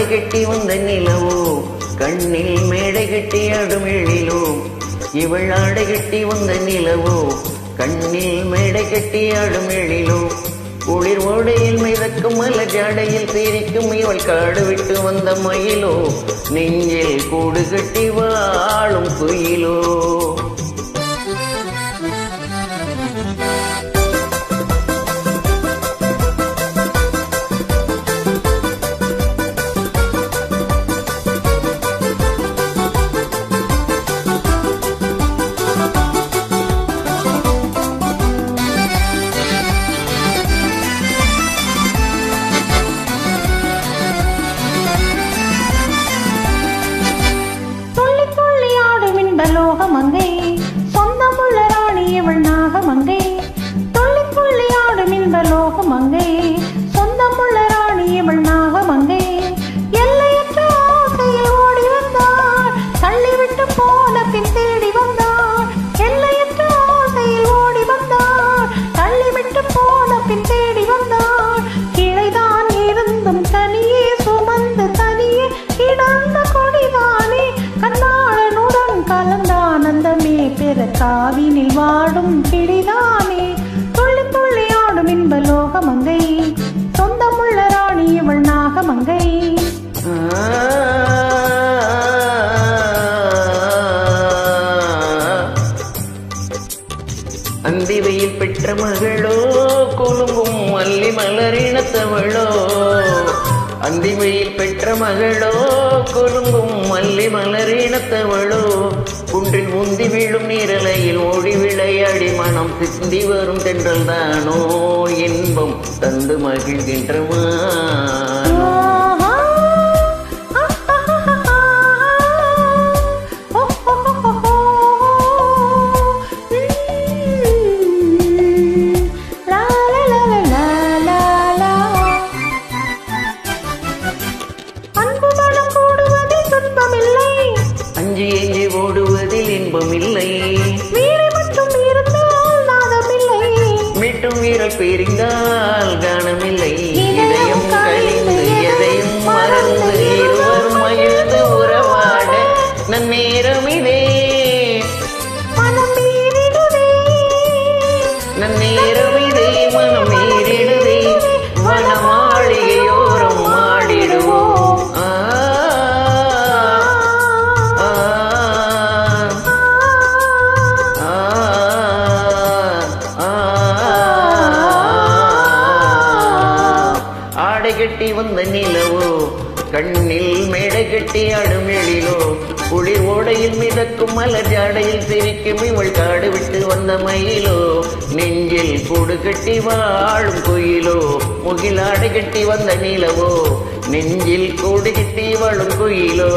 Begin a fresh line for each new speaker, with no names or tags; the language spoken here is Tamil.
கட்டி வந்த நிலவோ கண்ணில் மேடை கட்டி ஆடும் எழிலோ. இவள் ஆடை கட்டி வந்த நிலவோ கண்ணில் மேடை கட்டி ஆடும் எழிலோ. குளிர் ஓடையில் மிதக்கும் மலர் ஜாடையில் சிரிக்கும் இவள் காடு விட்டு வந்த மயிலோ. நெஞ்சில் கூடு கட்டி வாழும் குயிலோ.
லோகமங்கை சொந்தமுள்ள ராணி இவள் நாகமங்கை. துள்ளி துள்ளி ஆடும் இந்த லோகமங்கை சொந்தமுள்ள ராணி இவள் நாகமங்கை. எல்லையற்ற ஆசையில் ஓடி வந்தாள் தள்ளிவிட்டு போன பின் தேடி வந்தாள். எல்லையற்ற ஆசையில் ஓடி வந்தாள் தள்ளிவிட்டு போன பின் தேடி வந்தாள். கிளைதான் இருந்தும் தனியே சுமந்து தனியே கிடந்த கொடிதானே கண்ணாளனுடன் கலந்தானந்தமே பெற காவினில் வாடும் கிளிதானே. துள்ளி துள்ளி ஆடும் இன்ப லோகமங்கை சொந்தமுள்ள ராணி இவள் நாகமங்கை.
அந்திவையில் பெற்ற மகளோ குலுங்கும் மல்லி மலரினத்தவளோ. அந்திவையில் பெற்ற மகளோ குலுங்கும் மல்லி மலரினத்தவளோ. குன்றில் முந்தி விழும் நீரலையில் ஓடி விளையாடி மனம் சிந்தி வரும் தென்றல் தானோ இன்பம் தந்து மகிழ்கின்றமா. அஞ்சி எஞ்சி ஓடுவதில் இன்பமில்லை.
வீரை மட்டும் இருந்தால் நாதமில்லை.
மீட்டும் வீரல் பெரிந்தால் காணமில்லை. இதயம் கழிந்து எதையும் மறந்து இருவரும் மகிழ்ந்து உறவாட நன்னேரமிதே
மனம் மீறிடுதே.
நன்னேரமிதே மனம் மீறிடுதே. வனமாளிகையோரம் ஆடிடுவோம். ஆடை கட்டி வந்த நிலவோ கண்ணில் மேடை கட்டி ஆடும் எழிலோ. குளிர் ஓடையில் மிதக்கும் மலர் ஜாடையில் சிரிக்கும் இவள் காடு விட்டு வந்த மயிலோ. நெஞ்சில் கூடு கட்டி வாழும் குயிலோ. முகில் ஆடை கட்டி வந்த நிலவோ நெஞ்சில் கூடு கட்டி வாழும் குயிலோ.